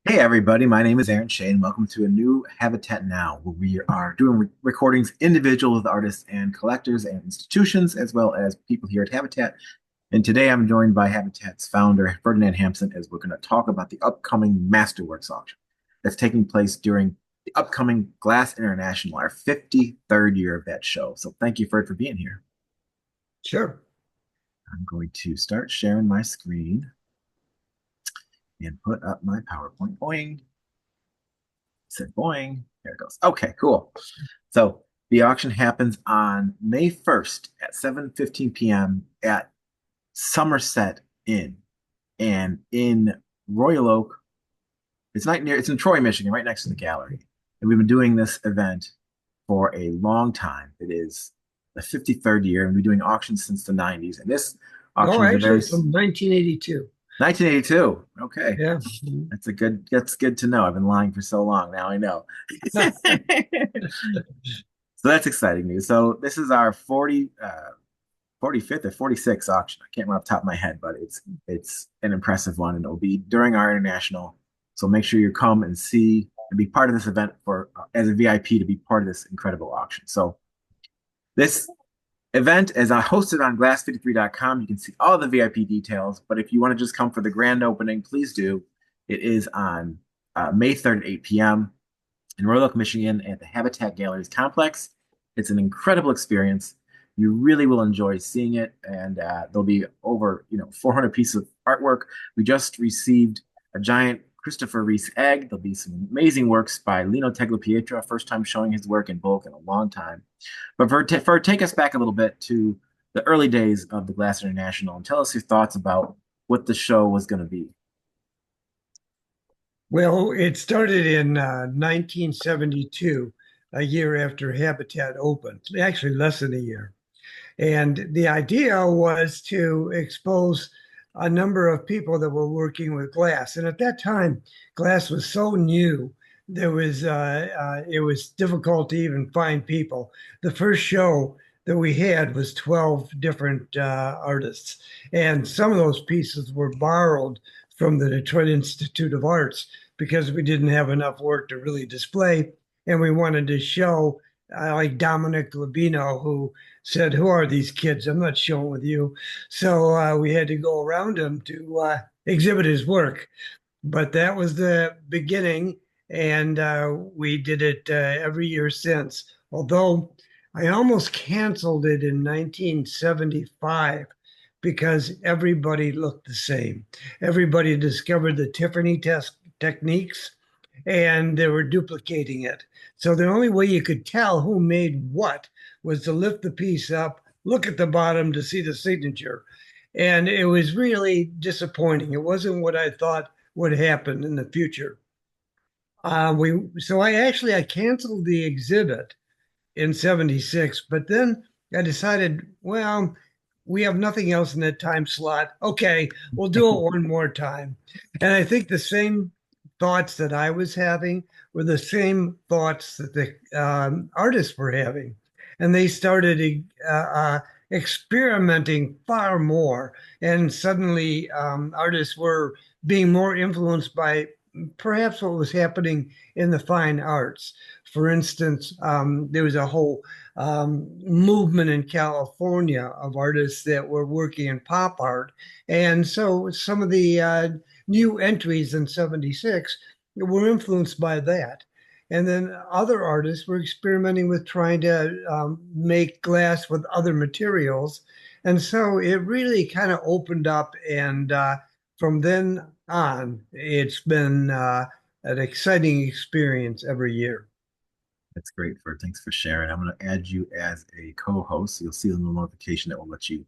Hey everybody, my name is Aaron Schey and welcome to a new Habitat Now, where we are doing recordings individual with artists and collectors and institutions, as well as people here at Habitat. And today I'm joined by Habitat's founder, Ferdinand Hampson, as we're going to talk about the upcoming Masterworks auction that's taking place during the upcoming Glass International, our 53rd year of that show. So thank you, Ferd, for being here. Sure. I'm going to start sharing my screen and put up my PowerPoint. Boing. Said boing. There it goes. Okay, cool. So the auction happens on May 1st at 7:15 p.m. at Somerset Inn. And in Royal Oak, it's in Troy, Michigan, right next to the gallery. And we've been doing this event for a long time. It is the 53rd year, and we've been doing auctions since the 90s. And this Oh, auction is a very actually, from 1982. 1982. Okay. Yeah. That's good to know. I've been lying for so long. Now I know. So that's exciting news. So this is our 45th or 46th auction. I can't remember off the top of my head, but it's an impressive one, and it'll be during our international. So make sure you come and see and be part of this event for as a VIP to be part of this incredible auction. So this event is hosted on glass53.com. You can see all the VIP details, but if you want to just come for the grand opening, please do. It is on May 3rd at 8 p.m. in Royal Oak, Michigan at the Habatat Galleries Complex. It's an incredible experience. You really will enjoy seeing it, and there'll be over 400 pieces of artwork. We just received a giant Christopher Reese egg. There'll be some amazing works by Lino Teglopietra, first time showing his work in bulk in a long time. But for take us back a little bit to the early days of the Glass International and tell us your thoughts about what the show was going to be. Well, it started in 1972, a year after Habitat opened, actually less than a year. And the idea was to expose a number of people that were working with glass. And at that time, glass was so new, it was difficult to even find people. The first show that we had was 12 different artists, and some of those pieces were borrowed from the Detroit Institute of Arts because we didn't have enough work to really display, and we wanted to show like Dominic Labino, who said, "Who are these kids? I'm not showing with you." So we had to go around him to exhibit his work. But that was the beginning, and we did it every year since. Although I almost canceled it in 1975 because everybody looked the same. Everybody discovered the Tiffany test techniques and they were duplicating it. So the only way you could tell who made what was to lift the piece up, look at the bottom to see the signature. And it was really disappointing. It wasn't what I thought would happen in the future. I canceled the exhibit in 76, but then I decided, well, we have nothing else in that time slot. Okay, we'll do it one more time. And I think the same thoughts that I was having were the same thoughts that the artists were having. And they started experimenting far more. And suddenly, artists were being more influenced by perhaps what was happening in the fine arts. For instance, there was a whole movement in California of artists that were working in pop art. And so some of the new entries in 76 were influenced by that. And then other artists were experimenting with trying to make glass with other materials. And so it really kind of opened up. And from then on, it's been an exciting experience every year. That's great, Ferd. Thanks for sharing. I'm going to add you as a co-host. You'll see a little notification that will let you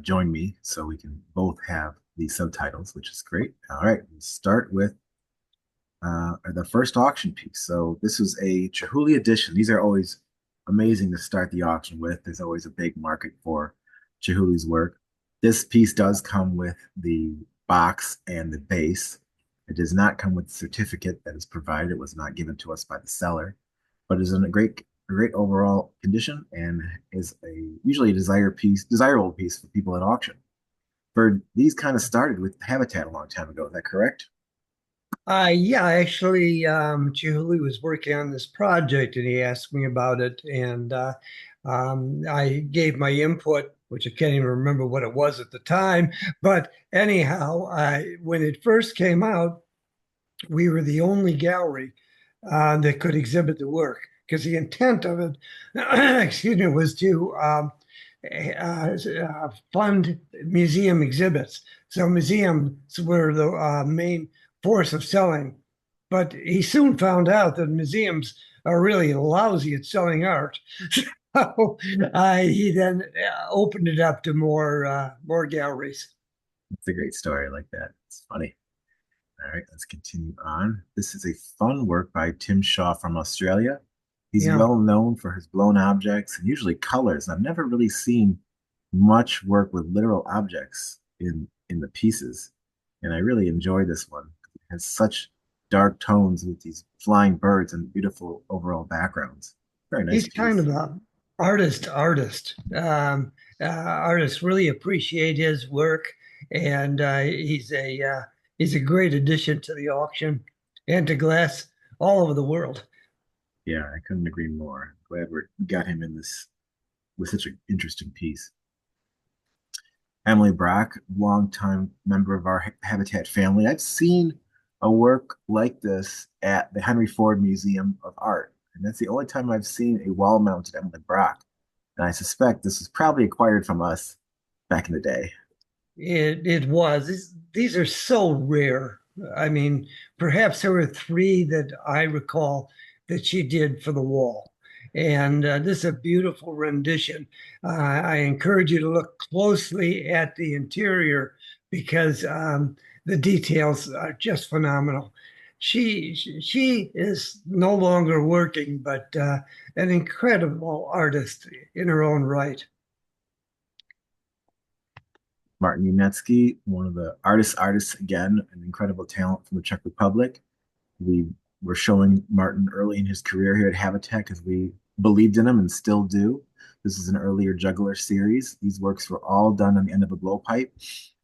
join me so we can both have the subtitles, which is great. All right, let's start with the first auction piece. So this was a Chihuly edition. These are always amazing to start the auction with. There's always a big market for Chihuly's work. This piece does come with the box and the base. It does not come with the certificate that is provided. It was not given to us by the seller, but is in a great overall condition and is usually a desirable piece for people at auction. For these kind of started with Habitat a long time ago. Is that correct? Yeah, actually, Chihuly was working on this project and he asked me about it. And I gave my input, which I can't even remember what it was at the time. But anyhow, when it first came out, we were the only gallery that could exhibit the work because the intent of it, excuse me, was to fund museum exhibits. So museums were the main force of selling. But he soon found out that museums are really lousy at selling art. So he then opened it up to more galleries. It's a great story like that. It's funny. All right, let's continue on. This is a fun work by Tim Shaw from Australia. He's Yeah. well known for his blown objects and usually colors. I've never really seen much work with literal objects in the pieces, and I really enjoy this one. It has such dark tones with these flying birds and beautiful overall backgrounds. Very nice He's kind piece. of a artist. Artists really appreciate his work, and he's a great addition to the auction and to glass all over the world. Yeah, I couldn't agree more. Glad we got him in this with such an interesting piece. Emily Brock, longtime member of our Habitat family. I've seen a work like this at the Henry Ford Museum of Art, and that's the only time I've seen a wall-mounted Emily Brock. And I suspect this was probably acquired from us back in the day. It was. These are so rare. I mean, perhaps there were three that I recall that she did for the wall. And this is a beautiful rendition. I encourage you to look closely at the interior because the details are just phenomenal. She is no longer working, but an incredible artist in her own right. Martin Unetsky, one of the artists again, an incredible talent from the Czech Republic. We were showing Martin early in his career here at Habitat because we believed in him and still do. This is an earlier juggler series. These works were all done on the end of a blowpipe,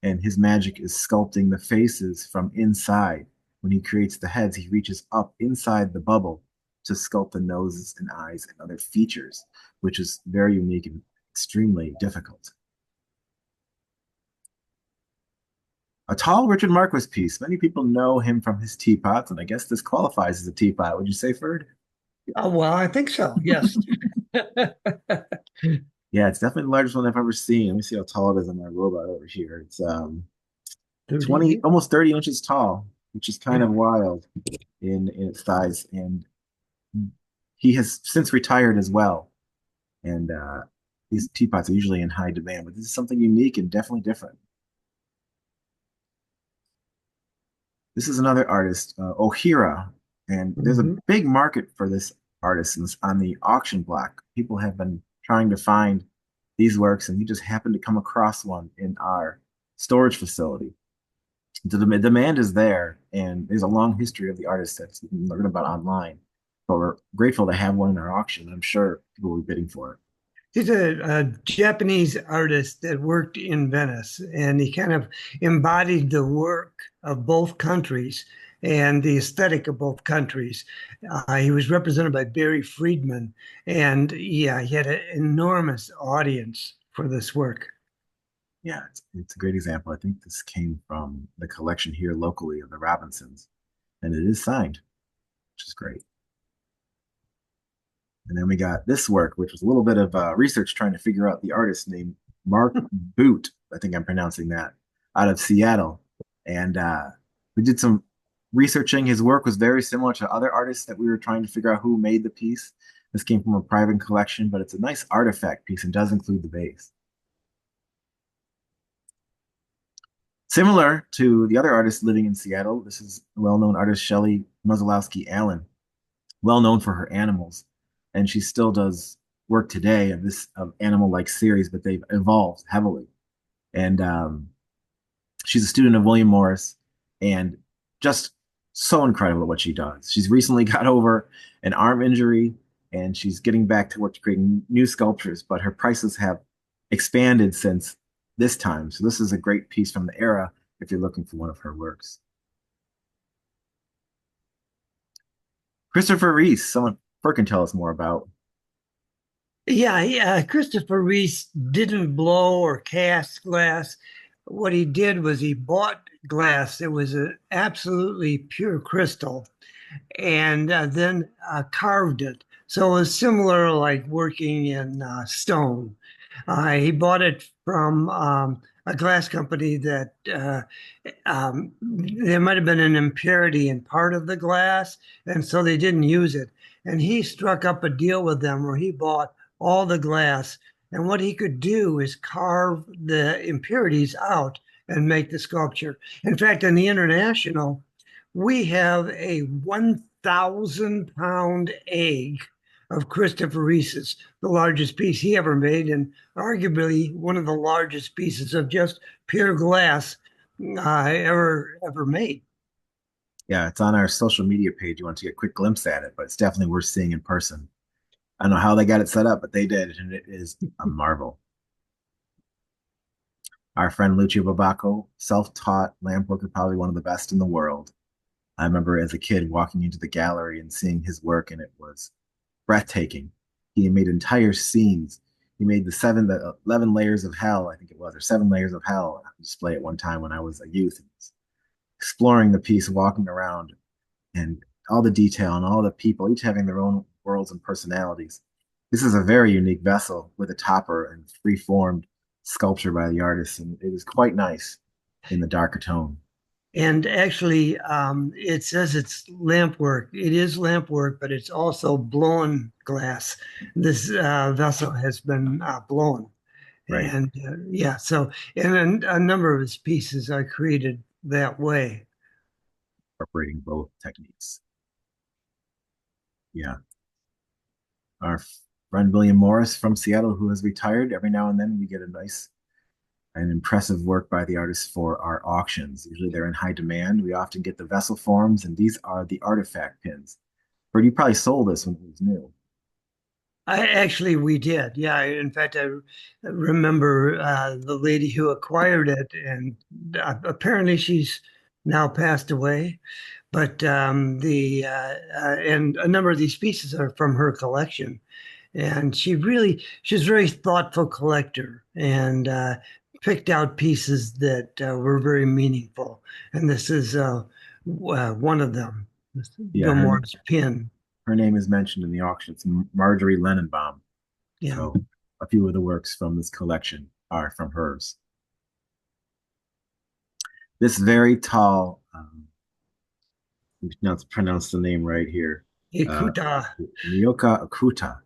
and his magic is sculpting the faces from inside. When he creates the heads, he reaches up inside the bubble to sculpt the noses and eyes and other features, which is very unique and extremely difficult. A tall Richard Marquis piece. Many people know him from his teapots, and I guess this qualifies as a teapot. Would you say, Ferd? Oh, well, I think so. Yes. Yeah, it's definitely the largest one I've ever seen. Let me see how tall it is on my robot over here. It's 20, 30. almost 30 inches tall, which is kind of Yeah. wild in its size. And he has since retired as well. And these teapots are usually in high demand, but this is something unique and definitely different. This is another artist, Ohira, and there's a Mhm. big market for this artist on the auction block. People have been trying to find these works, and we just happened to come across one in our storage facility. The demand is there, and there's a long history of the artist that's you can learn about online. But we're grateful to have one in our auction. I'm sure people will be bidding for it. He's a Japanese artist that worked in Venice, and he kind of embodied the work of both countries and the aesthetic of both countries. He was represented by Barry Friedman, and yeah, he had an enormous audience for this work. Yeah, it's a great example. I think this came from the collection here locally of the Robinsons, and it is signed, which is great. And then we got this work, which was a little bit of research trying to figure out the artist named Mark Boot. I think I'm pronouncing that out of Seattle. And we did some researching. His work was very similar to other artists that we were trying to figure out who made the piece. This came from a private collection, but it's a nice artifact piece and does include the base. Similar to the other artists living in Seattle, this is well-known artist Shelley Muzzolowski Allen, well known for her animals, and she still does work today of this of animal-like series, but they've evolved heavily. And she's a student of William Morris, and just so incredible at what she does. She's recently got over an arm injury, and she's getting back to work creating new sculptures. But her prices have expanded since this time, so this is a great piece from the era if you're looking for one of her works. Christopher Reese, someone Ferd can tell us more about. Yeah, Christopher Reese didn't blow or cast glass. What he did was he bought glass. It was a absolutely pure crystal, and then carved it. So it was similar, like working in stone. He bought it from a glass company that there might have been an impurity in part of the glass, and so they didn't use it. And he struck up a deal with them where he bought all the glass. And what he could do is carve the impurities out and make the sculpture. In fact, in the International, we have a 1,000-pound egg of Christopher Reese's, the largest piece he ever made, and arguably one of the largest pieces of just pure glass ever made. Yeah, it's on our social media page. You want to get a quick glimpse at it, but it's definitely worth seeing in person. I don't know how they got it set up, but they did, and it is a marvel. Our friend Lucio Bubacco, self-taught lamp worker, probably one of the best in the world. I remember as a kid walking into the gallery and seeing his work, and it was breathtaking. He made entire scenes. He made the 11 layers of hell, I think it was, or 7 layers of hell on display at one time when I was a youth. Exploring the piece, walking around, and all the detail and all the people, each having their own worlds and personalities. This is a very unique vessel with a topper and free-formed sculpture by the artist, and it was quite nice in the darker tone. And actually, it says it's lamp work. It is lamp work, but it's also blown glass. This vessel has been blown. Right, And yeah, so, and a number of his pieces are created that way. incorporating both techniques. Yeah. Our friend William Morris from Seattle, who has retired, every now and then we get a nice and impressive work by the artists for our auctions. Usually they're in high demand. We often get the vessel forms, and these are the artifact pins. Or you probably sold this when it was new. We did. Yeah. In fact, I remember the lady who acquired it, and apparently she's now passed away. But and a number of these pieces are from her collection. And she's a very thoughtful collector and picked out pieces that were very meaningful. And this is one of them, Yeah, Bill Moore's pin. her name is mentioned in the auction. It's Marjorie Lenenbaum. Yeah. So a few of the works from this collection are from hers. This very tall, now to pronounce the name right here, uh, Ikuta. Nyoka Akuta.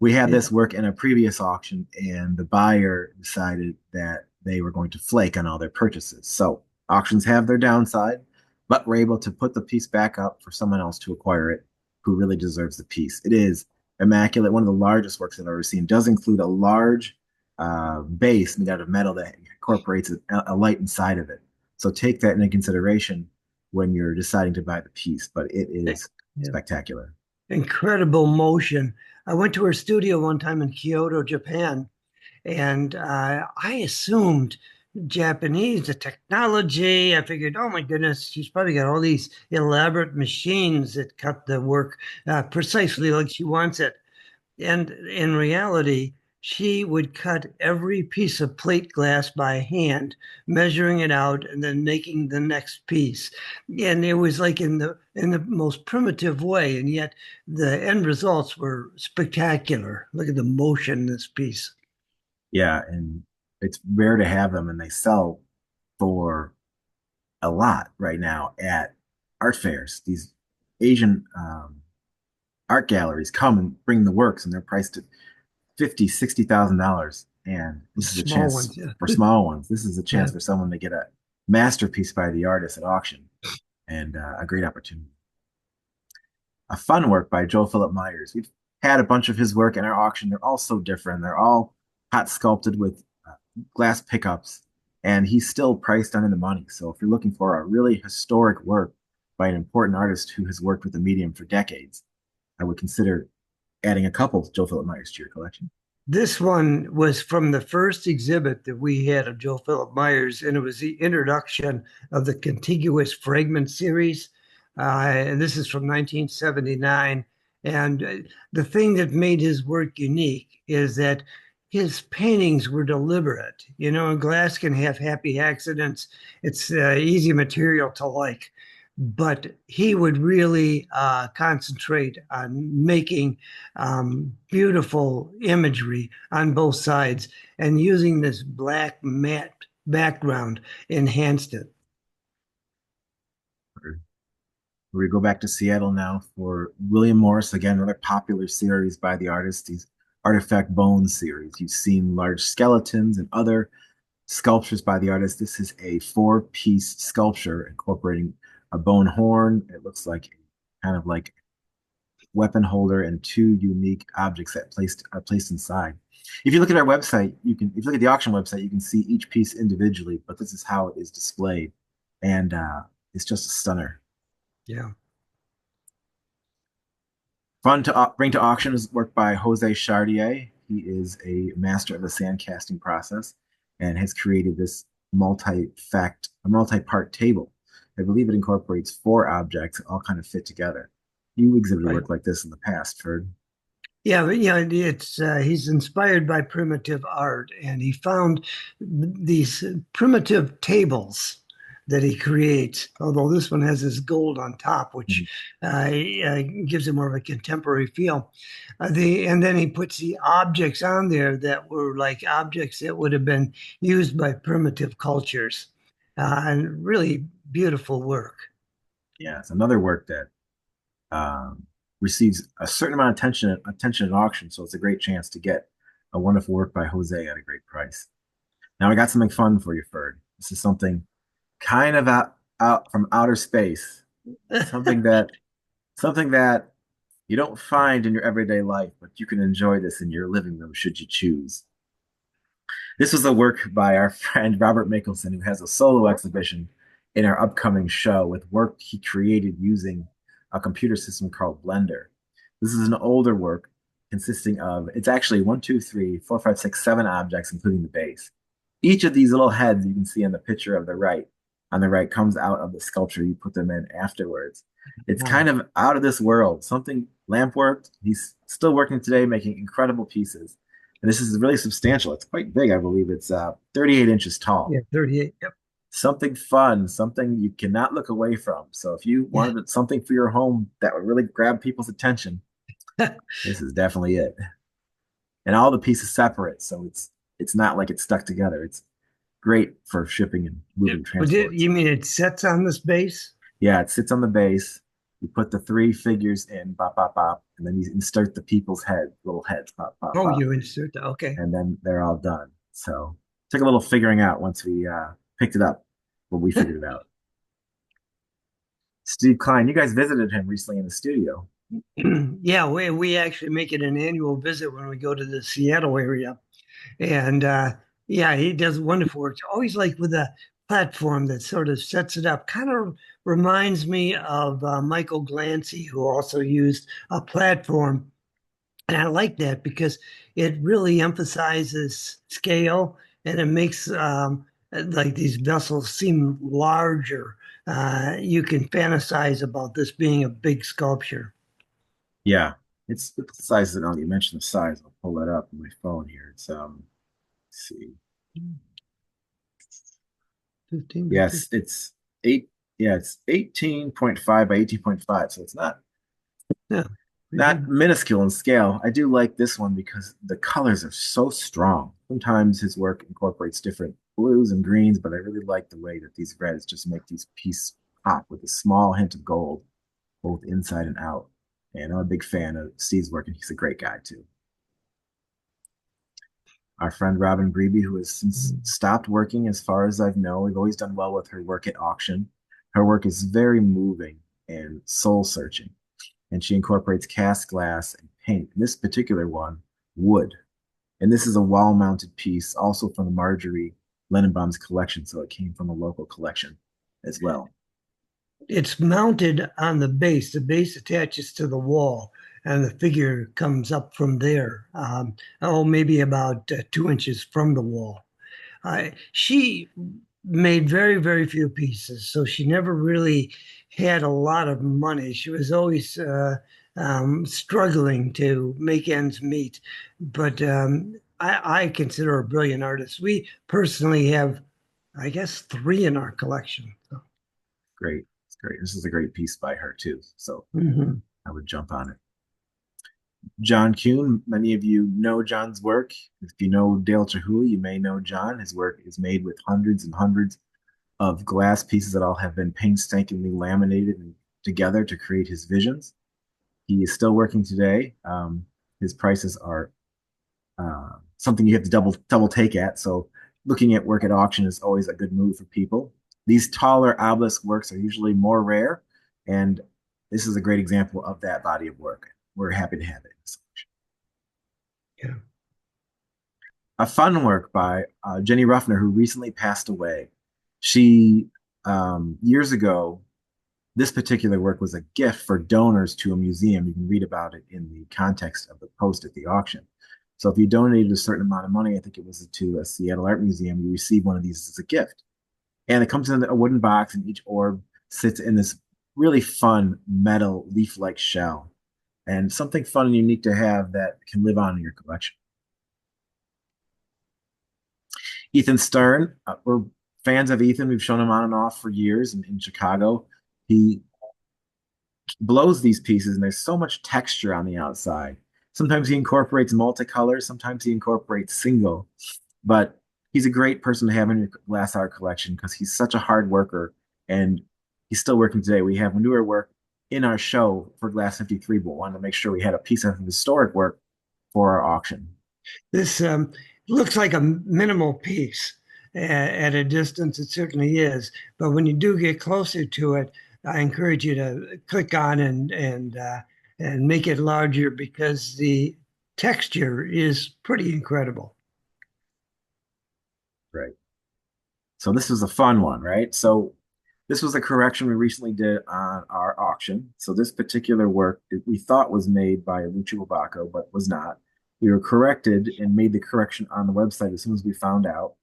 We had Yeah. this work in a previous auction, and the buyer decided that they were going to flake on all their purchases. So auctions have their downside, but we're able to put the piece back up for someone else to acquire it who really deserves the piece. It is immaculate, one of the largest works I've ever seen. It does include a large base made out of metal that incorporates a light inside of it. So take that into consideration when you're deciding to buy the piece, but it is Yeah. spectacular. Incredible motion. I went to her studio one time in Kyoto, Japan, and I assumed Japanese, the technology. I figured, oh my goodness, she's probably got all these elaborate machines that cut the work precisely like she wants it. And in reality, she would cut every piece of plate glass by hand, measuring it out and then making the next piece. And it was like in the most primitive way, and yet the end results were spectacular. Look at the motion in this piece. Yeah, and it's rare to have them, and they sell for a lot right now at art fairs. These Asian art galleries come and bring the works, and they're priced at 50, $60,000. And this is a Small chance ones, yeah. for small ones. This is a Yeah. chance for someone to get a masterpiece by the artist at auction, and a great opportunity. A fun work by Joe Philip Myers. We've had a bunch of his work in our auction. They're all so different. They're all hot sculpted with glass pickups, and he's still priced under the money. So if you're looking for a really historic work by an important artist who has worked with the medium for decades, I would consider adding a couple of Joe Philip Myers to your collection. This one was from the first exhibit that we had of Joe Philip Myers, and it was the introduction of the contiguous fragment series. And this is from 1979. And the thing that made his work unique is that his paintings were deliberate. You know, glass can have happy accidents. It's easy material to like, but he would really concentrate on making beautiful imagery on both sides, and using this black matte background enhanced it. We go back to Seattle now for William Morris, again, another popular series by the artist, these artifact bones series. You've seen large skeletons and other sculptures by the artist. This is a four-piece sculpture incorporating a bone horn. It looks like kind of like weapon holder and two unique objects that are placed inside. If you look at our website, if you look at the auction website, you can see each piece individually, but this is how it is displayed. And it's just a stunner. Yeah. Fun to bring to auction is work by Jose Chartier. He is a master of the sand casting process and has created this multi-part table. I believe it incorporates four objects all kind of fit together. You exhibited Right. work like this in the past, Ferd. Yeah, but yeah, it's he's inspired by primitive art, and he found these primitive tables that he creates. Although this one has this gold on top, which Mhm. gives it more of a contemporary feel. And then he puts the objects on there that were like objects that would have been used by primitive cultures, and really beautiful work. Yeah, it's another work that um, receives a certain amount of attention at auction, so it's a great chance to get a wonderful work by Jose at a great price. Now I got something fun for you, Ferd. This is something kind of out from outer space, something that something that you don't find in your everyday life, but you can enjoy this in your living room should you choose. This was a work by our friend Robert Mickelsen, who has a solo exhibition in our upcoming show with work he created using a computer system called Blender. This is an older work consisting of, it's actually one, two, three, four, five, six, seven objects, including the base. Each of these little heads you can see on the picture on the right, comes out of the sculpture you put them in afterwards. It's kind Wow. of out of this world. Something Lamp worked. He's still working today, making incredible pieces. And this is really substantial. It's quite big, I believe. It's 38 inches tall. Yeah, 38. Yep. Something fun, something you cannot look away from. So if you Yeah. wanted something for your home that would really grab people's attention, this is definitely it. And all the pieces separate, so it's not like it's stuck together. It's great for shipping and moving But transports. you mean it sets on this base? Yeah, it sits on the base. You put the three figures in, bop, bop, bop, and then you insert the people's little heads, pop, pop, Oh, pop, you insert that. Okay. and then they're all done. So took a little figuring out once we picked it up, but we figured it out. Steve Klein, you guys visited him recently in the studio. Yeah, we actually make it an annual visit when we go to the Seattle area. And yeah, he does wonderful work. Always like with a platform that sort of sets it up. Kind of reminds me of Michael Glancy, who also used a platform. And I like that because it really emphasizes scale, and it makes like these vessels seem larger. You can fantasize about this being a big sculpture. Yeah, it's the size of it. You mentioned the size. I'll pull that up on my phone here. It's let's see. 15 by Yes, 15. it's eight. Yeah, it's 18.5 by 18.5. So it's Yeah, pretty not big. minuscule in scale. I do like this one because the colors are so strong. Sometimes his work incorporates different blues and greens, but I really like the way that these reds just make these pieces pop with a small hint of gold, both inside and out. And I'm a big fan of Steve's work, and he's a great guy too. Our friend Robin Grebe, who has since stopped working, as far as I know, we've always done well with her work at auction. Her work is very moving and soul searching, and she incorporates cast glass and paint. In this particular one, wood. And this is a wall mounted piece, also from the Marjorie Lenenbaum's collection, so it came from a local collection as well. It's mounted on the base. The base attaches to the wall, and the figure comes up from there. Oh, maybe about 2 inches from the wall. She made very, very few pieces, so she never really had a lot of money. She was always struggling to make ends meet. But I consider her a brilliant artist. We personally have, I guess, three in our collection. So, Great. It's great. This is a great piece by her too. So mhm. I would jump on it. John Kuhn, many of you know John's work. If you know Dale Chihuly, you may know John. His work is made with hundreds and hundreds of glass pieces that all have been painstakingly laminated together to create his visions. He is still working today. His prices are something you have to double take at. So looking at work at auction is always a good move for people. These taller obelisk works are usually more rare, and this is a great example of that body of work. We're happy to have it. Yeah. A fun work by Jenny Ruffner, who recently passed away. She, years ago, this particular work was a gift for donors to a museum. You can read about it in the context of the post at the auction. So if you donated a certain amount of money, I think it was to a Seattle Art Museum, you receive one of these as a gift. And it comes in a wooden box, and each orb sits in this really fun metal leaf-like shell. And something fun and unique to have that can live on in your collection. Ethan Stern, we're fans of Ethan. We've shown him on and off for years in Chicago. He blows these pieces, and there's so much texture on the outside. Sometimes he incorporates multicolor, sometimes he incorporates single, but he's a great person to have in your glass art collection because he's such a hard worker, and he's still working today. We have newer work in our show for Glass 53, but wanted to make sure we had a piece of historic work for our auction. This looks like a minimal piece at a distance. It certainly is. But when you do get closer to it, I encourage you to click on and make it larger because the texture is pretty incredible. Right. So this was a fun one, right? So this was a correction we recently did on our auction. So this particular work we thought was made by Lucio Bubacco, but was not. We were corrected and made the correction on the website as soon as we found out.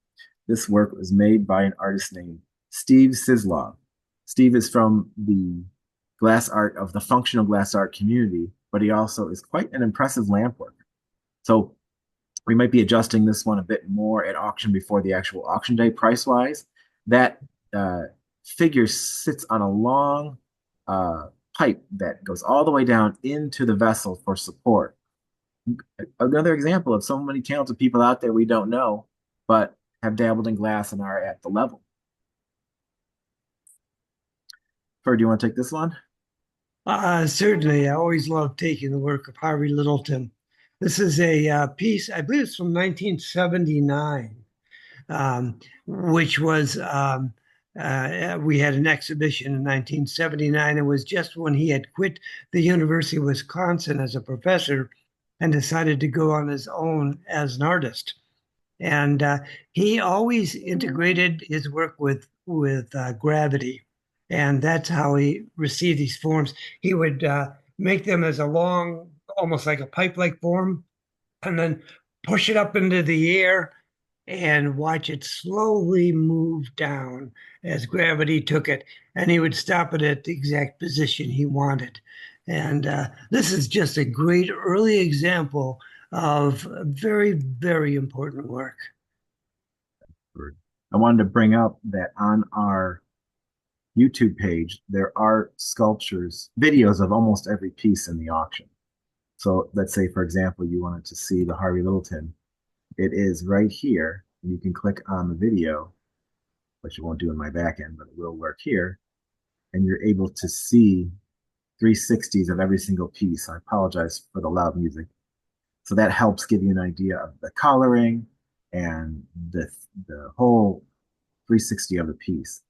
This work was made by an artist named Steve Sislaw. Steve is from the glass art of the functional glass art community, but he also is quite an impressive lamp worker. So we might be adjusting this one a bit more at auction before the actual auction day price wise. That uh, figure sits on a long pipe that goes all the way down into the vessel for support. Another example of so many talented people out there we don't know, but have dabbled in glass and are at the level. Ferd, do you want to take this one? Certainly, I always love taking the work of Harvey Littleton. This is a piece, I believe it's from 1979, which was we had an exhibition in 1979. It was just when he had quit the University of Wisconsin as a professor and decided to go on his own as an artist. And he always integrated his work with gravity, and that's how he received these forms. He would make them as a long, almost like a pipe-like form, and then push it up into the air and watch it slowly move down as gravity took it, and he would stop it at the exact position he wanted. And this is just a great early example of very, very important work. I wanted to bring up that on our YouTube page, there are sculptures, videos of almost every piece in the auction. So let's say, for example, you wanted to see the Harvey Littleton. It is right here. And you can click on the video, which it won't do in my back end, but it will work here. And you're able to see 360s of every single piece. I apologize for the loud music. So that helps give you an idea of the coloring and the whole 360 of the piece.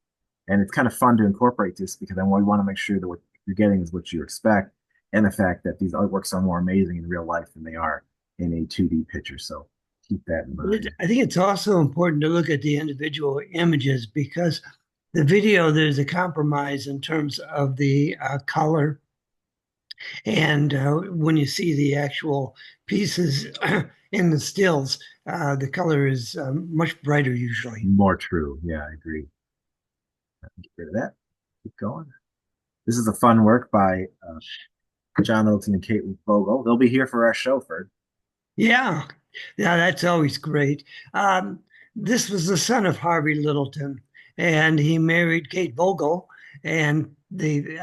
And it's kind of fun to incorporate this because then we want to make sure that what you're getting is what you expect, and the fact that these artworks are more amazing in real life than they are in a 2D picture. So keep that in mind. I think it's also important to look at the individual images because the video, there's a compromise in terms of the color. And when you see the actual pieces in the stills, the color is much brighter usually. More true. Yeah, I agree. Get rid of that. Keep going. This is a fun work by John Littleton and Kate Vogel. They'll be here for our show, Ferd. Yeah, yeah, that's always great. Um, this was the son of Harvey Littleton, and he married Kate Vogel, and they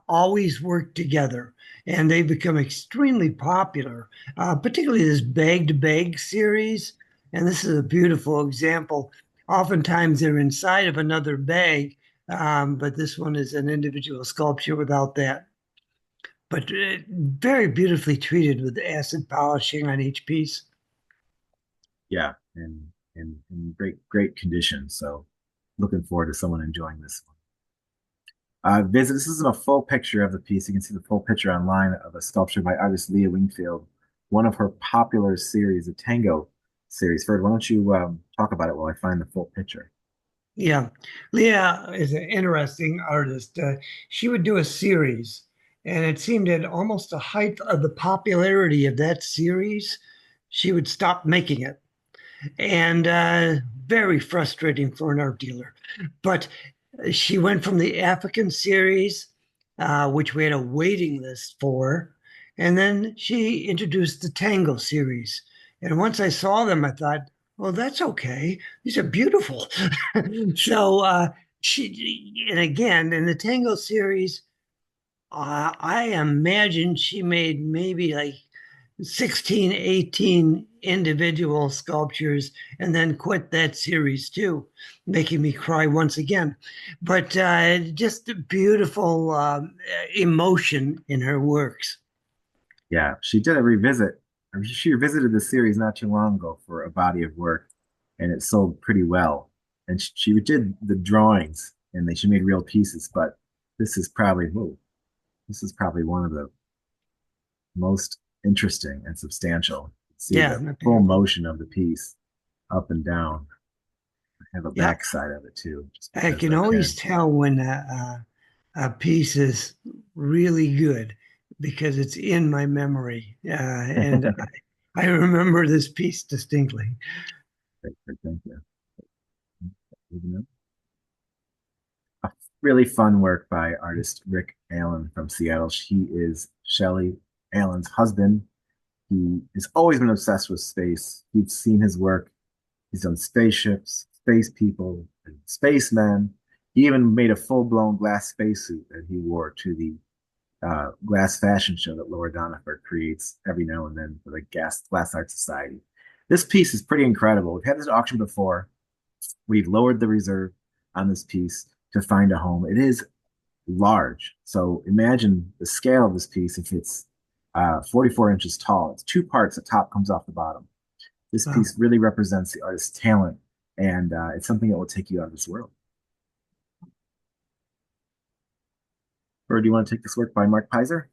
always worked together, and they've become extremely popular, particularly this bag to bag series. And this is a beautiful example. Oftentimes they're inside of another bag, but this one is an individual sculpture without that. But very beautifully treated with acid polishing on each piece. Yeah, and in great condition. So looking forward to someone enjoying this one. Visit. This isn't a full picture of the piece. You can see the full picture online of a sculpture by artist Leah Wingfield, one of her popular series, the Tango series. Ferd, why don't you talk about it while I find the full picture? Yeah, Leah is an interesting artist. She would do a series, and it seemed at almost the height of the popularity of that series, she would stop making it. And very frustrating for an art dealer. But she went from the African series, which we had a waiting list for, and then she introduced the Tango series. And once I saw them, I thought, well, that's okay. These are beautiful. So and again, in the Tango series, I imagine she made maybe like 16, 18 individual sculptures and then quit that series too, making me cry once again. But just a beautiful emotion in her works. Yeah, she did a revisit. I mean, she revisited the series not too long ago for a body of work, and it sold pretty well. And she did the drawings, and she made real pieces. But this is probably, whoa, this is probably one of the most interesting and substantial. See Yeah, the full beautiful. motion of the piece up and down. I have a Yeah, backside of it too, just I because can I always can. tell when a piece is really good because it's in my memory. And I remember this piece distinctly. Great, thank you. A really fun work by artist Rick Allen from Seattle. He is Shelley Allen's husband. He has always been obsessed with space. You've seen his work. He's done spaceships, space people, and spacemen. He even made a full-blown glass spacesuit that he wore to the glass fashion show that Laura Donefer creates every now and then for the Glass Art Society. This piece is pretty incredible. We've had this auction before. We've lowered the reserve on this piece to find a home. It is large. So imagine the scale of this piece if it's 44 inches tall. It's two parts. The top comes off the bottom. This Wow. piece really represents the artist's talent, and it's something that will take you out of this world. Or do you want to take this work by Mark Peiser?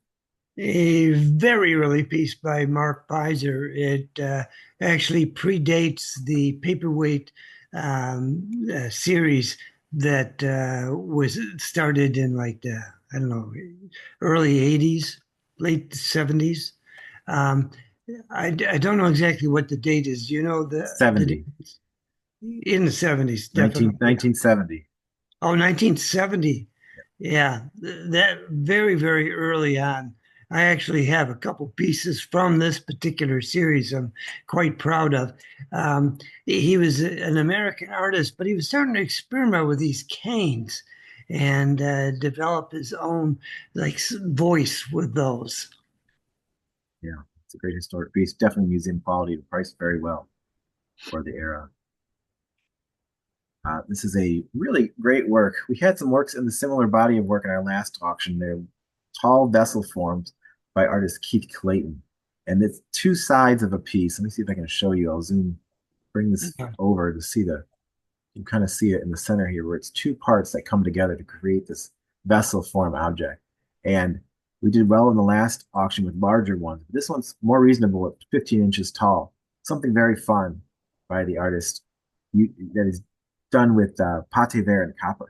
A very early piece by Mark Peiser. It actually predates the paperweight series that was started in like the, I don't know, early 80s, late 70s. Um, I don't know exactly what the date is. Do you know the date? 70, In the 70s, 19, definitely. 1970. Oh, 1970. Yeah, that very, very early on. I actually have a couple pieces from this particular series I'm quite proud of. He was an American artist, but he was starting to experiment with these canes and develop his own like voice with those. Yeah, it's a great historic piece. Definitely museum quality, priced very well for the era. This is a really great work. We had some works in the similar body of work in our last auction. They're tall vessel forms by artist Keith Clayton. And it's two sides of a piece. Let me see if I can show you. I'll bring this Yeah. over to see you kind of see it in the center here, where it's two parts that come together to create this vessel form object. And we did well in the last auction with larger ones. This one's more reasonable at 15 inches tall. Something very fun by the artist that is done with pate verre and copper.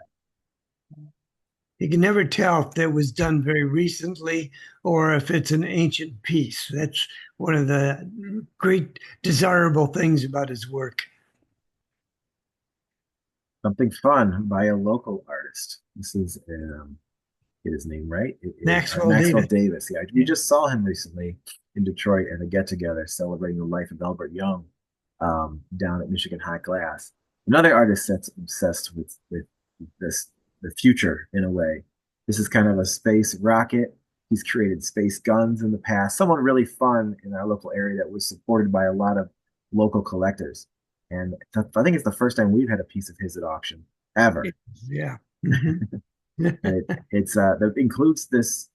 You can never tell if that was done very recently or if it's an ancient piece. That's one of the great desirable things about his work. Something fun by a local artist. This is get his name right. It is Maxwell Maxwell Davis. Davis. Yeah, we Yeah. just saw him recently in Detroit at a get together celebrating the life of Albert Young down at Michigan Hot Glass. Another artist that's obsessed with this the future in a way. This is kind of a space rocket. He's created space guns in the past. Someone really fun in our local area that was supported by a lot of local collectors. And I think it's the first time we've had a piece of his at auction ever. Yeah. Hmm. And that includes this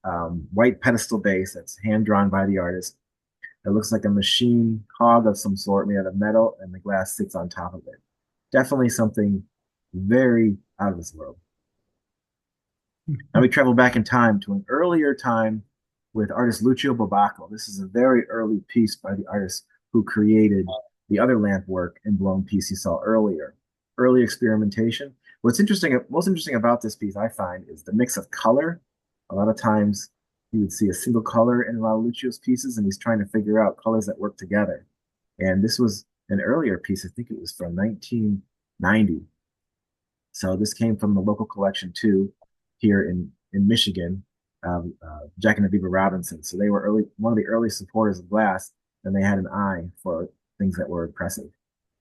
white pedestal base that's hand drawn by the artist. It looks like a machine hog of some sort made out of metal, and the glass sits on top of it. Definitely something very out of this world. Now we travel back in time to an earlier time with artist Lucio Bubacco. This is a very early piece by the artist who created the other lamp work and blown piece you saw earlier. Early experimentation. Most interesting about this piece, I find, is the mix of color. A lot of times you would see a single color in a lot of Lucio's pieces, and he's trying to figure out colors that work together. And this was an earlier piece. I think it was from 1990. So this came from the local collection too, here in Michigan, Jack and the Beaver Robinson. So they were one of the early supporters of glass, and they had an eye for things that were impressive.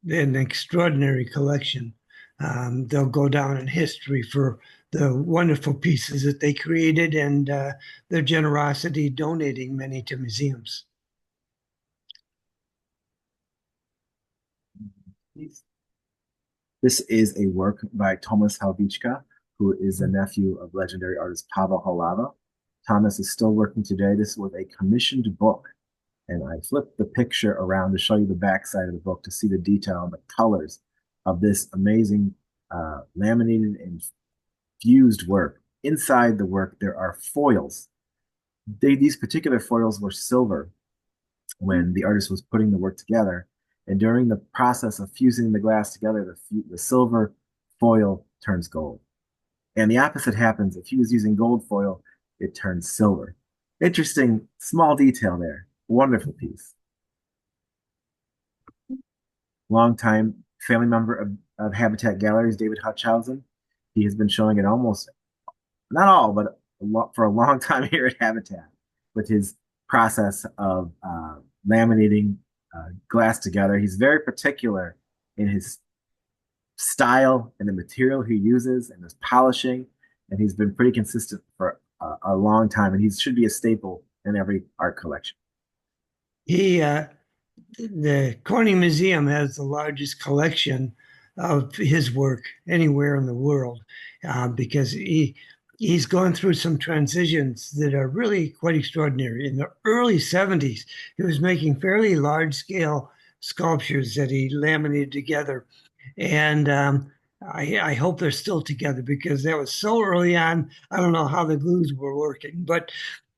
An extraordinary collection. They'll go down in history for the wonderful pieces that they created and their generosity donating many to museums. This is a work by Thomas Halbichka, who is the nephew of legendary artist Pavel Halava. Thomas is still working today. This was a commissioned book, and I flipped the picture around to show you the backside of the book to see the detail and the colors of this amazing laminated and fused work. Inside the work, there are foils. These particular foils were silver when the artist was putting the work together. And during the process of fusing the glass together, the silver foil turns gold. And the opposite happens. If he was using gold foil, it turns silver. Interesting, small detail there. Wonderful piece. Longtime family member of Habatat Galleries, David Hutchhausen. He has been showing it almost, not all, but for a long time here at Habatat with his process of laminating glass together. He's very particular in his style and the material he uses and his polishing, and he's been pretty consistent for a long time, and he should be a staple in every art collection. He, the Corning Museum has the largest collection of his work anywhere in the world because he's gone through some transitions that are really quite extraordinary. In the early 70s, he was making fairly large scale sculptures that he laminated together. And I hope they're still together because that was so early on. I don't know how the glues were working, but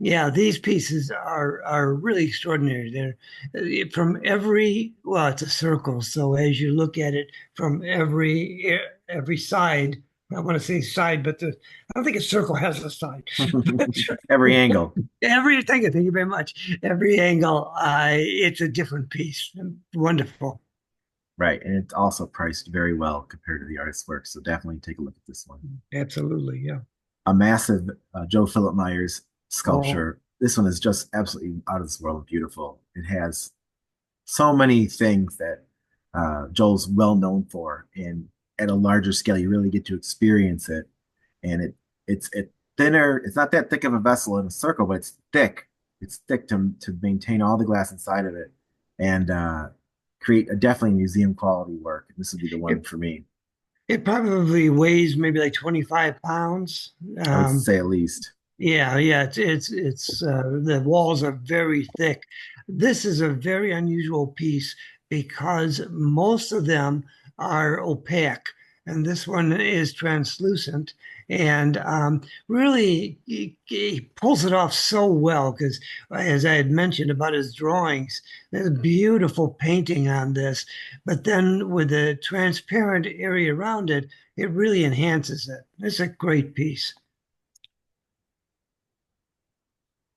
yeah, these pieces are really extraordinary. They're from well, it's a circle, so as you look at it from every side, I want to say side, but I don't think a circle has a side. Every angle. Thank you very much. Every angle, it's a different piece. Wonderful. Right. And it's also priced very well compared to the artist's work. So definitely take a look at this one. Absolutely, yeah. A massive Joe Philip Myers Oh, sculpture. This one is just absolutely out of this world beautiful. It has so many things that Joel's well known for. And at a larger scale, you really get to experience it. And it's thinner. It's not that thick of a vessel in a circle, but it's thick. It's thick to maintain all the glass inside of it. And create a definitely museum quality work. This would be the one it, for me. it probably weighs maybe like 25 pounds. I would say at least. Yeah. It's the walls are very thick. This is a very unusual piece because most of them are opaque, and this one is translucent. And really, he pulls it off so well because, as I had mentioned about his drawings, there's a beautiful painting on this. But then with the transparent area around it, it really enhances it. It's a great piece.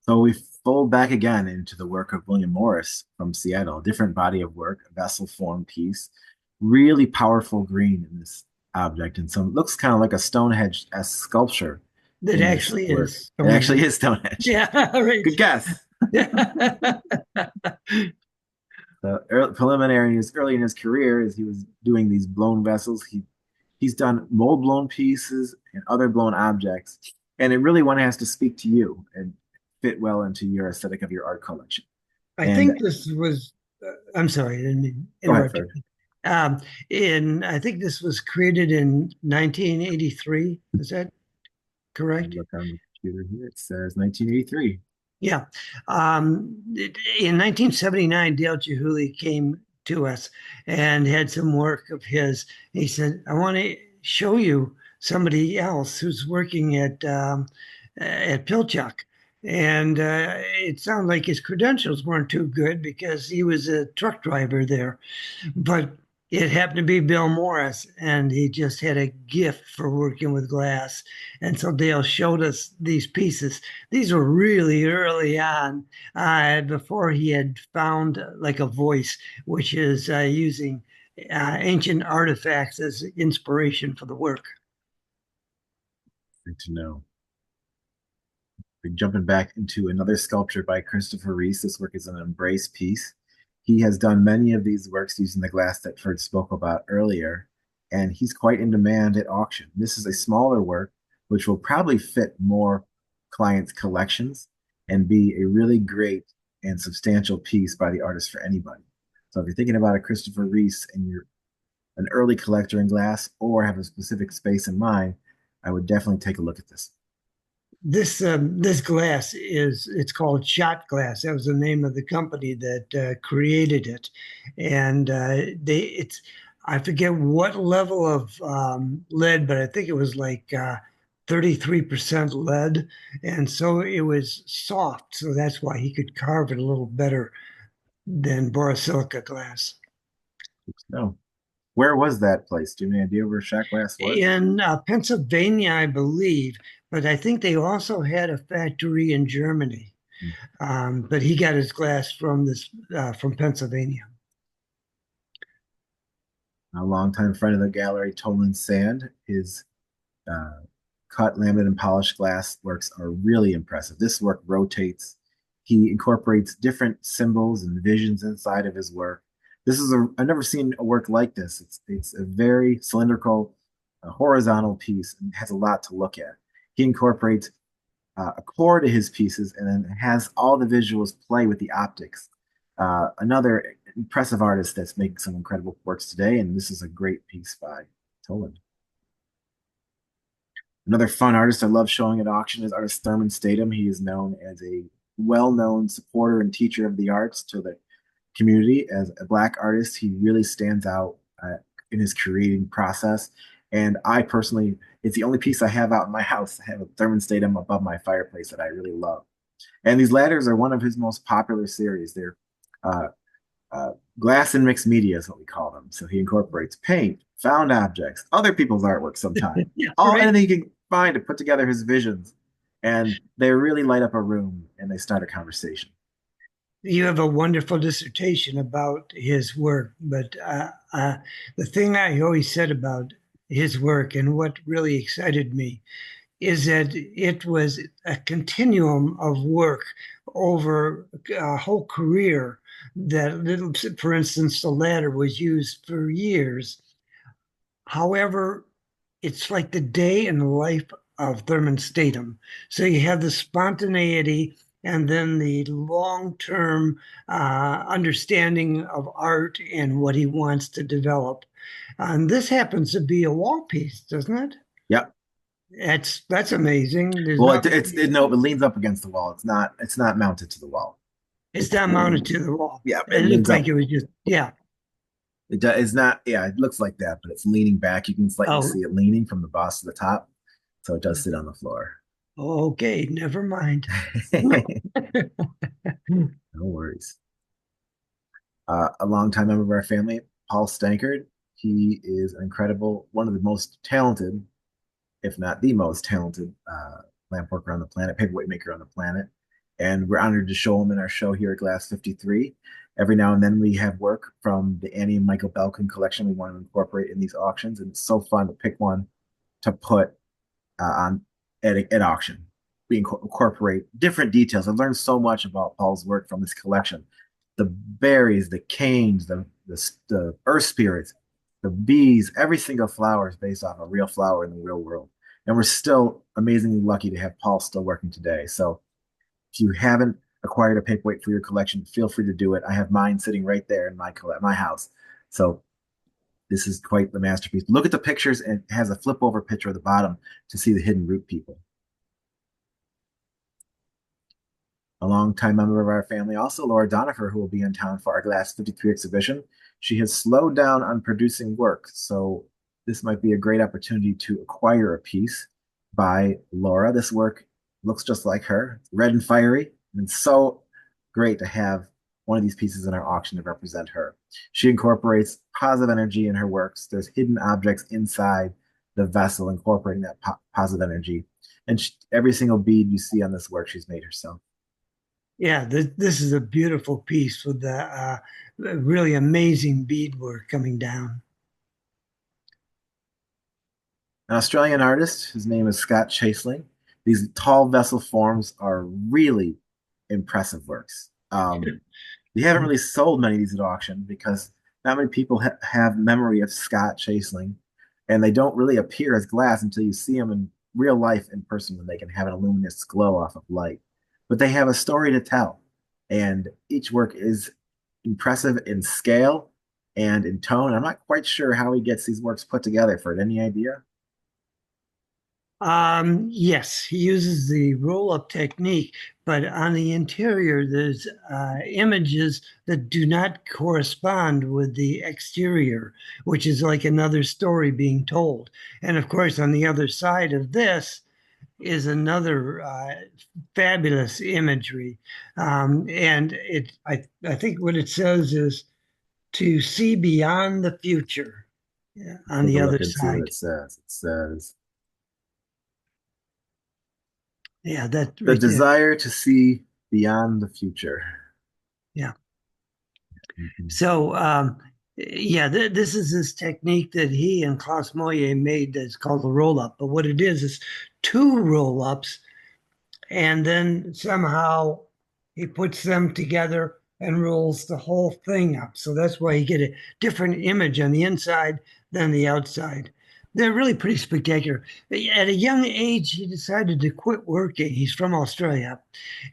So we fold back again into the work of William Morris from Seattle, a different body of work, a vessel form piece, really powerful green in this object. And so it looks kind of like a Stonehenge-esque sculpture. That in this actually work. is It actually Stonehenge. is Stonehenge. Yeah, right. Good guess. Yeah. Preliminary in early in his career, as he was doing these blown vessels, he's done mold blown pieces and other blown objects, and it really one has to speak to you and fit well into your aesthetic of your art collection. I And think this was, I'm sorry, I didn't mean to go ahead, interrupt you. Ferd. I think this was created in 1983. Is that I correct? look on the computer here. It says 1983. Yeah. In 1979, Dale Chihuly came to us and had some work of his. He said, I want to show you somebody else who's working at Pilchuck. And it sounded like his credentials weren't too good because he was a truck driver there. But it happened to be Bill Morris, and he just had a gift for working with glass. And so Dale showed us these pieces. These were really early on, before he had found like a voice, which is using ancient artifacts as inspiration for the work. Good to know. We're jumping back into another sculpture by Christopher Reese. This work is an embrace piece. He has done many of these works using the glass that Ferd spoke about earlier, and he's quite in demand at auction. This is a smaller work, which will probably fit more clients' collections and be a really great and substantial piece by the artist for anybody. So if you're thinking about a Christopher Reese and you're an early collector in glass or have a specific space in mind, I would definitely take a look at this. This glass is it's called shot glass. That was the name of the company that created it, and they it's I forget what level of lead, but I think it was like 33% lead, and so it was soft. So that's why he could carve it a little better than borosilica glass. No. Where was that place? Do you have any idea where Shot Glass was? In Pennsylvania, I believe, but I think they also had a factory in Germany. But he got his glass from this from Pennsylvania. A longtime friend of the gallery, Tolan Sand, his uh, cut, laminated, and polished glass works are really impressive. This work rotates. He incorporates different symbols and visions inside of his work. I've never seen a work like this. It's a very cylindrical, horizontal piece and has a lot to look at. He incorporates a core to his pieces and then has all the visuals play with the optics. Another impressive artist that's making some incredible works today, and this is a great piece by Toland. Another fun artist I love showing at auction is artist Therman Statom. He is known as a well-known supporter and teacher of the arts to the community. As a Black artist, he really stands out in his creating process. And I personally, it's the only piece I have out in my house. I have a Therman Statom above my fireplace that I really love. And these ladders are one of his most popular series. They're uh, glass and mixed media is what we call them. So he incorporates paint, found objects, other people's artwork sometimes, Yeah, all right. anything he can find to put together his visions. And they really light up a room and they start a conversation. You have a wonderful dissertation about his work, but the thing I always said about his work and what really excited me is that it was a continuum of work over a whole career. For instance, the ladder was used for years. However, it's like the day in the life of Thurman Statom. So you have the spontaneity and then the long-term understanding of art and what he wants to develop. And this happens to be a wall piece, doesn't it? Yep. That's amazing. There's Well, not no, it leans up against the wall. It's not mounted to the wall. it's not mounted to the wall. Yeah, it It looked leans like up. it was just yeah. It's not. Yeah, it looks like that, but it's leaning back. You can slightly Oh, see it leaning from the boss to the top, so it does sit on the floor. okay, never mind. No worries. A longtime member of our family, Paul Stankard. He is an incredible, one of the most talented, if not the most talented, lamp worker on the planet, paperweight maker on the planet. And we're honored to show him in our show here at Glass 53. Every now and then we have work from the Annie and Michael Belkin collection we want to incorporate in these auctions. And it's so fun to pick one to put on at auction. We incorporate different details. I've learned so much about Paul's work from this collection. The berries, the canes, the earth spirits, the bees, every single flower is based off a real flower in the real world. And we're still amazingly lucky to have Paul still working today. So if you haven't acquired a paperweight for your collection, feel free to do it. I have mine sitting right there in my house. So this is quite the masterpiece. Look at the pictures, and it has a flip over picture at the bottom to see the hidden root people. A longtime member of our family, also Laura Donefer, who will be in town for our Glass 53 exhibition. She has slowed down on producing work, so this might be a great opportunity to acquire a piece by Laura. This work looks just like her, red and fiery, and it's so great to have one of these pieces in our auction to represent her. She incorporates positive energy in her works. There's hidden objects inside the vessel incorporating that positive energy. And every single bead you see on this work, she's made herself. Yeah, this is a beautiful piece with the really amazing beadwork coming down. An Australian artist, his name is Scott Chaseling. These tall vessel forms are really impressive works. We haven't really sold many of these at auction because not many people have memory of Scott Chaseling, and they don't really appear as glass until you see them in real life in person when they can have an luminous glow off of light. But they have a story to tell, and each work is impressive in scale and in tone. I'm not quite sure how he gets these works put together. For any idea? Yes, he uses the roll-up technique, but on the interior, there's images that do not correspond with the exterior, which is like another story being told. And of course, on the other side of this is another fabulous imagery. I think what it says is to see beyond the future, yeah, on Take the a other look and see what side. it says. It says, Yeah, that the right there. desire to see beyond the future. Yeah. Mhm. So, yeah, this is this technique that he and Klaus Moyer made that's called the roll up. But what it is two roll ups, and then somehow he puts them together and rolls the whole thing up. So that's why you get a different image on the inside than the outside. They're really pretty spectacular. At a young age, he decided to quit working. He's from Australia,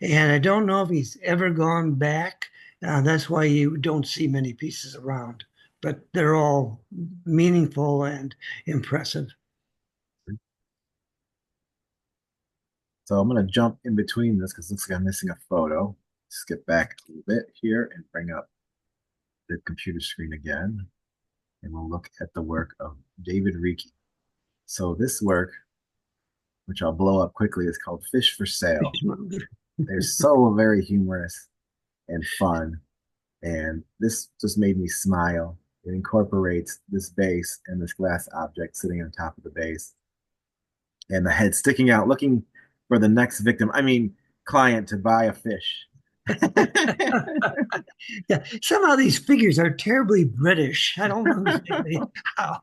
and I don't know if he's ever gone back. That's why you don't see many pieces around, but they're all meaningful and impressive. So I'm going to jump in between this because it looks like I'm missing a photo. Skip back a little bit here and bring up the computer screen again. And we'll look at the work of David Ricci. So this work, which I'll blow up quickly, is called Fish for Sale. They're so very humorous and fun. And this just made me smile. It incorporates this base and this glass object sitting on top of the base and the head sticking out, looking for the next victim. I mean, client to buy a fish. Yeah, somehow these figures are terribly British. I don't understand how.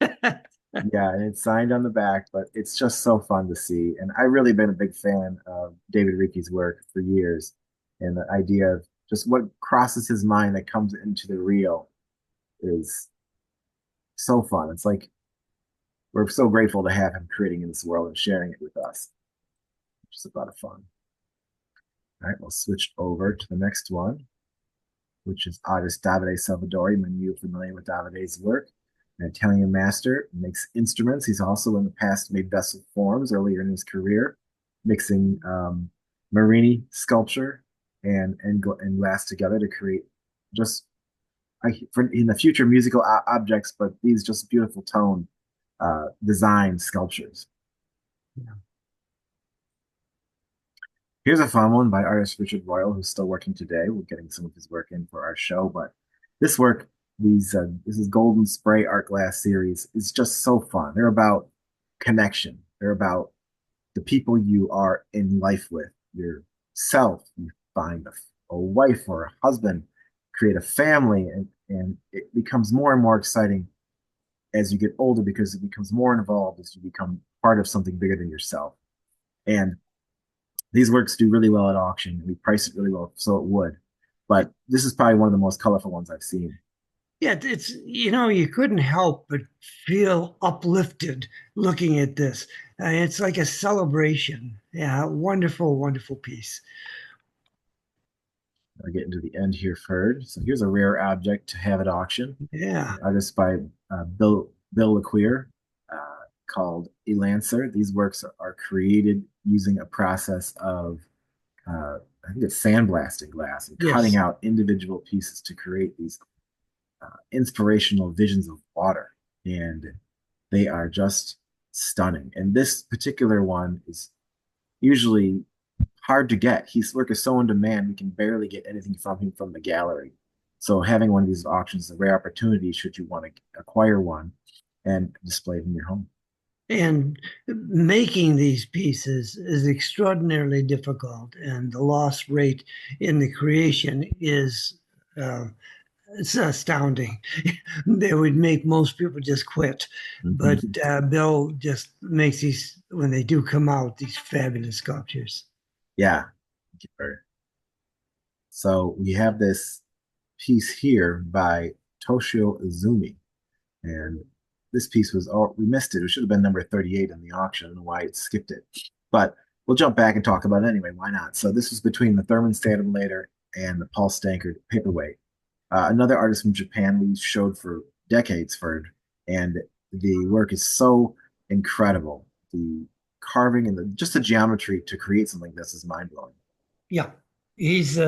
Yeah, and it's signed on the back, but it's just so fun to see. And I've really been a big fan of David Ricci's work for years. And the idea of just what crosses his mind that comes into the reel is so fun. It's like we're so grateful to have him creating in this world and sharing it with us. Just a lot of fun. All right, we'll switch over to the next one, which is artist Davide Salvadori. Many of you are familiar with Davide's work. An Italian master, makes instruments. He's also in the past made vessel forms earlier in his career, mixing Marini sculpture and glass together to create just in the future musical objects, but these just beautiful tone design sculptures. Yeah. Here's a fun one by artist Richard Royal, who's still working today. We're getting some of his work in for our show, but this work, this is Golden Spray Art Glass series, is just so fun. They're about connection. They're about the people you are in life with, yourself. You find a wife or a husband, create a family, and it becomes more and more exciting as you get older because it becomes more involved as you become part of something bigger than yourself. And these works do really well at auction. We price it really well, so it would. But this is probably one of the most colorful ones I've seen. Yeah, it's, you couldn't help but feel uplifted looking at this. It's like a celebration. Yeah, wonderful, wonderful piece. I'll get into the end here, Ferd. So here's a rare object to have at auction. Yeah, An artist by Bill Laqueer, called Elancer. These works are created using a process of I think it's sandblasting glass and cutting yes. out individual pieces to create these inspirational visions of water. And they are just stunning. And this particular one is usually hard to get. His work is so in demand, we can barely get anything from him from the gallery. So having one of these auctions is a rare opportunity should you want to acquire one and display it in your home. And making these pieces is extraordinarily difficult, and the loss rate in the creation is uh, it's astounding. They would make most people just quit, but Mm-hmm. Bill just makes these when they do come out these fabulous sculptures. Yeah. So we have this piece here by Toshio Izumi. And this piece was, oh, we missed it. It should have been number 38 in the auction. I don't know why it skipped it. But we'll jump back and talk about it anyway. Why not? So this was between the Therman Statom later and the Paul Stankard paperweight. Another artist from Japan we showed for decades, Ferd, and the work is so incredible. The carving and just the geometry to create something like this is mind blowing. Yeah, he's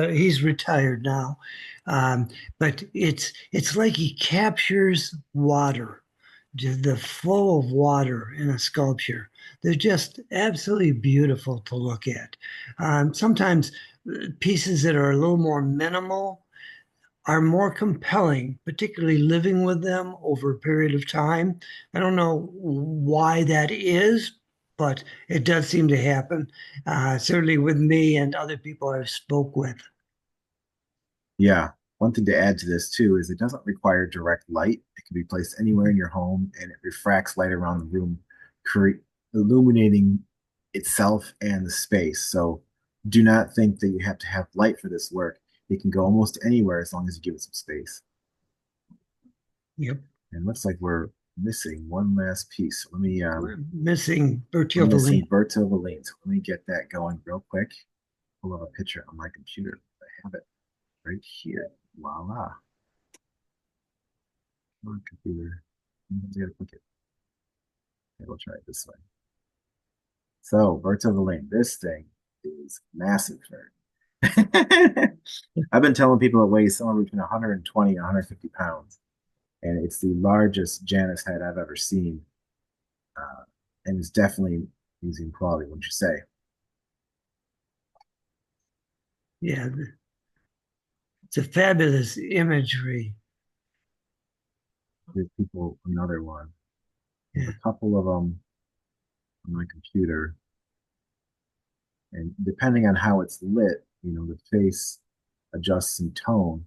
retired now, but it's like he captures water, the flow of water in a sculpture. They're just absolutely beautiful to look at. Sometimes pieces that are a little more minimal are more compelling, particularly living with them over a period of time. I don't know why that is, but it does seem to happen. Certainly with me and other people I've spoke with. Yeah. One thing to add to this too is it doesn't require direct light. It can be placed anywhere in your home and it refracts light around the room, illuminating itself and the space. So do not think that you have to have light for this work. It can go almost anywhere as long as you give it some space. Yep. And looks like we're missing one last piece. We're missing we're Bertil missing Vallien. Bertil Vallien. So let me get that going real quick. Pull up a picture on my computer. I have it right here. Voila. Come on, computer. You gotta click it. Okay, we'll try it this way. So, Bertil Vallien, this thing is massive, Ferd. I've been telling people it weighs somewhere between 120 and 150 pounds, and it's the largest Janus head I've ever seen, uh, and it's definitely museum quality, wouldn't you say? Yeah, it's a fabulous imagery. Give people another one. I have Yeah. a couple of them on my computer, and depending on how it's lit, the face adjusts in tone,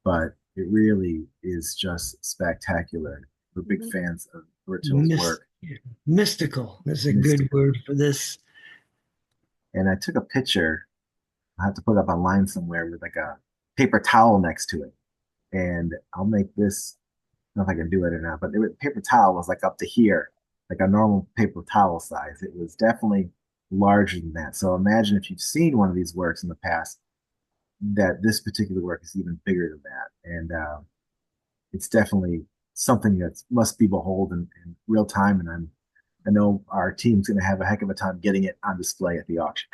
but it really is just spectacular. We're big fans of Bertil's Mys- work. Mystical is a good Mystical. word for this. And I took a picture. I have to put it up online somewhere with like a paper towel next to it. And I'll make this, I don't know if I can do it or not, but paper towel was like up to here, like a normal paper towel size. It was definitely larger than that. So imagine if you've seen one of these works in the past, that this particular work is even bigger than that. And it's definitely something that must be beholden in real time. And I know our team's going to have a heck of a time getting it on display at the auction.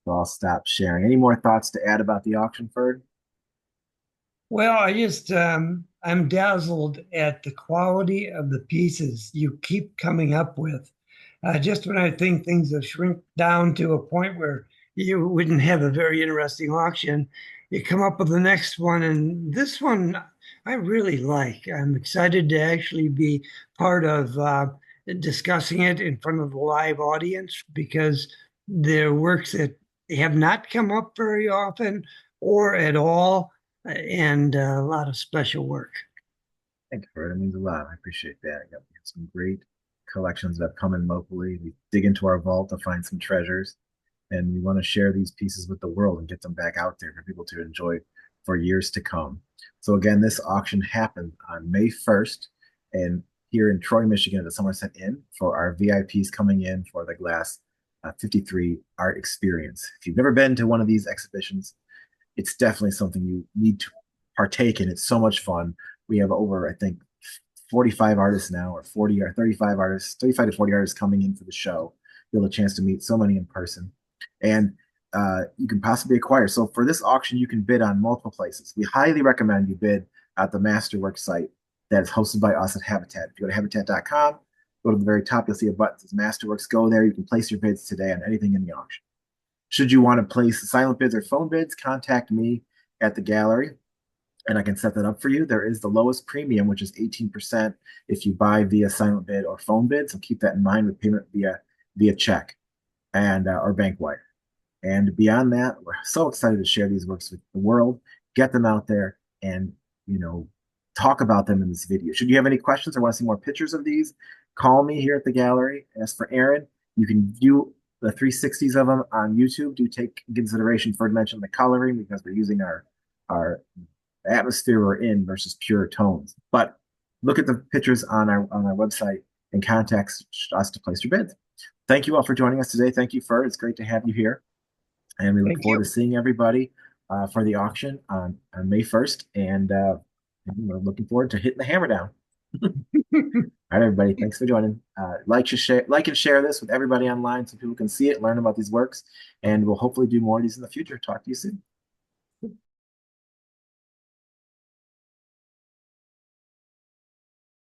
So I'll stop sharing. Any more thoughts to add about the auction, Ferd? Well, I'm dazzled at the quality of the pieces you keep coming up with. Just when I think things have shrunk down to a point where you wouldn't have a very interesting auction, you come up with the next one, and this one I really like. I'm excited to actually be part of discussing it in front of a live audience because they're works that have not come up very often or at all and a lot of special work. Thank you, Ferd. It means a lot. I appreciate that. Yep. We have some great collections that have come in locally. We dig into our vault to find some treasures, and we want to share these pieces with the world and get them back out there for people to enjoy for years to come. So again, this auction happened on May 1st, and here in Troy, Michigan, at the Somerset Inn for our VIPs coming in for the Glass 53 art experience. If you've never been to one of these exhibitions, it's definitely something you need to partake in. It's so much fun. We have over, I think, 45 artists now, or 40 or 35 artists, 35 to 40 artists coming in for the show. You'll have a chance to meet so many in person. And you can possibly acquire. So for this auction, you can bid on multiple places. We highly recommend you bid at the Masterworks site that is hosted by us at Habatat. If you go to habatat.com, go to the very top, you'll see a button that says Masterworks. Go there. You can place your bids today on anything in the auction. Should you want to place silent bids or phone bids, contact me at the gallery and I can set that up for you. There is the lowest premium, which is 18% if you buy via silent bid or phone bid. So keep that in mind with payment via check and or bank wire. And beyond that, we're so excited to share these works with the world, get them out there, and talk about them in this video. Should you have any questions or want to see more pictures of these, call me here at the gallery. As for Aaron, you can view the 360s of them on YouTube. Do take consideration Ferd mentioned the coloring because we're using our atmosphere we're in versus pure tones. But look at the pictures on our website and contact us to place your bids. Thank you all for joining us today. Thank you, Ferd. It's great to have you here. And we look Thank forward you. to seeing everybody for the auction on May 1st. And we're looking forward to hitting the hammer down. All right, everybody. Thanks for joining. Like and share this with everybody online so people can see it, learn about these works, and we'll hopefully do more of these in the future. Talk to you soon.